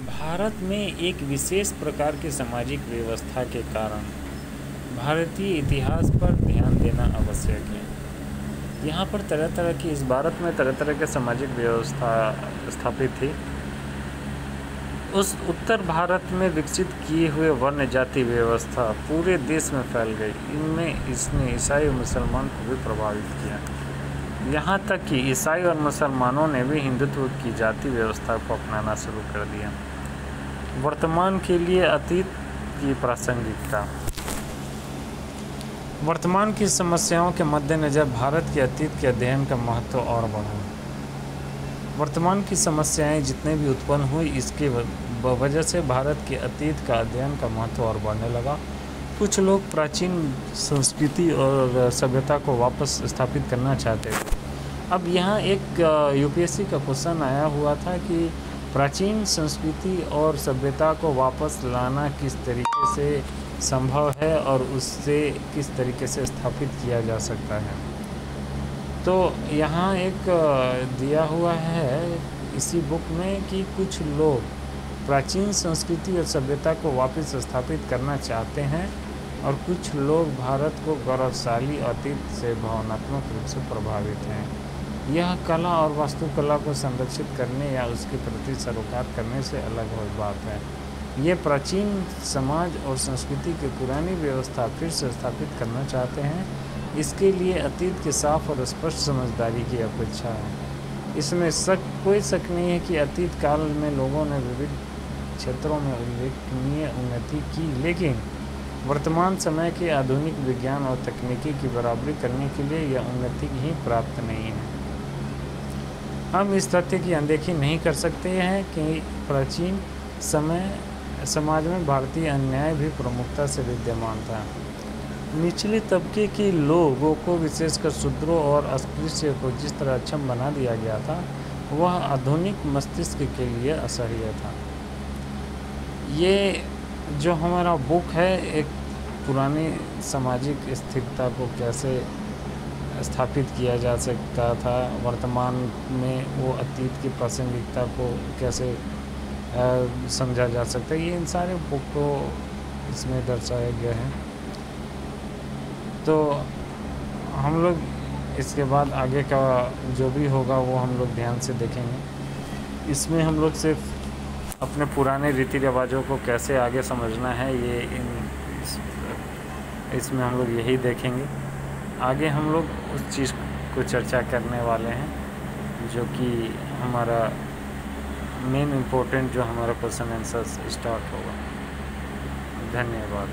भारत में एक विशेष प्रकार की सामाजिक व्यवस्था के कारण भारतीय इतिहास पर ध्यान देना आवश्यक है। यहाँ पर तरह तरह की इस भारत में तरह तरह की सामाजिक व्यवस्था स्थापित थी। उस उत्तर भारत में विकसित किए हुए वर्ण जाति व्यवस्था पूरे देश में फैल गई। इनमें इसने ईसाई और मुसलमान को भी प्रभावित किया। यहाँ तक कि ईसाई और मुसलमानों ने भी हिंदुत्व की जाति व्यवस्था को अपनाना शुरू कर दिया। वर्तमान के लिए अतीत की प्रासंगिकता। वर्तमान की समस्याओं के मद्देनज़र भारत के अतीत के अध्ययन का महत्व और बढ़ा। वर्तमान की समस्याएं जितने भी उत्पन्न हुई, इसके वजह से भारत के अतीत का अध्ययन का महत्व और बढ़ने लगा। कुछ लोग प्राचीन संस्कृति और सभ्यता को वापस स्थापित करना चाहते थे। अब यहाँ एक यूपीएससी का क्वेश्चन आया हुआ था कि प्राचीन संस्कृति और सभ्यता को वापस लाना किस तरीके से संभव है और उससे किस तरीके से स्थापित किया जा सकता है। तो यहाँ एक दिया हुआ है इसी बुक में कि कुछ लोग प्राचीन संस्कृति और सभ्यता को वापस स्थापित करना चाहते हैं और कुछ लोग भारत को गौरवशाली अतीत से भावनात्मक रूप से प्रभावित हैं। यह कला और वास्तुकला को संरक्षित करने या उसके प्रति सरोकार करने से अलग बात है। ये प्राचीन समाज और संस्कृति की पुरानी व्यवस्था फिर से स्थापित करना चाहते हैं। इसके लिए अतीत के साफ और स्पष्ट समझदारी की अपेक्षा है। इसमें कोई शक नहीं है कि अतीत काल में लोगों ने विविध क्षेत्रों में उल्लेखनीय उन्नति की, लेकिन वर्तमान समय के आधुनिक विज्ञान और तकनीकी की बराबरी करने के लिए यह उन्नति ही प्राप्त नहीं है। हम इस तथ्य की अनदेखी नहीं कर सकते हैं कि प्राचीन समाज में भारतीय अन्याय भी प्रमुखता से विद्यमान था। निचले तबके के लोगों को, विशेषकर शूद्रों और अस्पृश्य को जिस तरह अक्षम बना दिया गया था, वह आधुनिक मस्तिष्क के लिए असह्य था। ये जो हमारा बुक है, एक पुरानी सामाजिक स्थिरता को कैसे स्थापित किया जा सकता था, वर्तमान में वो अतीत की प्रासंगिकता को कैसे समझा जा सकता है, ये इन सारे बुक को इसमें दर्शाया गया है। तो हम लोग इसके बाद आगे का जो भी होगा वो हम लोग ध्यान से देखेंगे। इसमें हम लोग सिर्फ अपने पुराने रीति रिवाजों को कैसे आगे समझना है, इसमें हम लोग यही देखेंगे। आगे हम लोग उस चीज़ को चर्चा करने वाले हैं जो कि हमारा मेन इम्पोर्टेंट जो हमारा क्वेश्चन आंसर स्टार्ट होगा। धन्यवाद।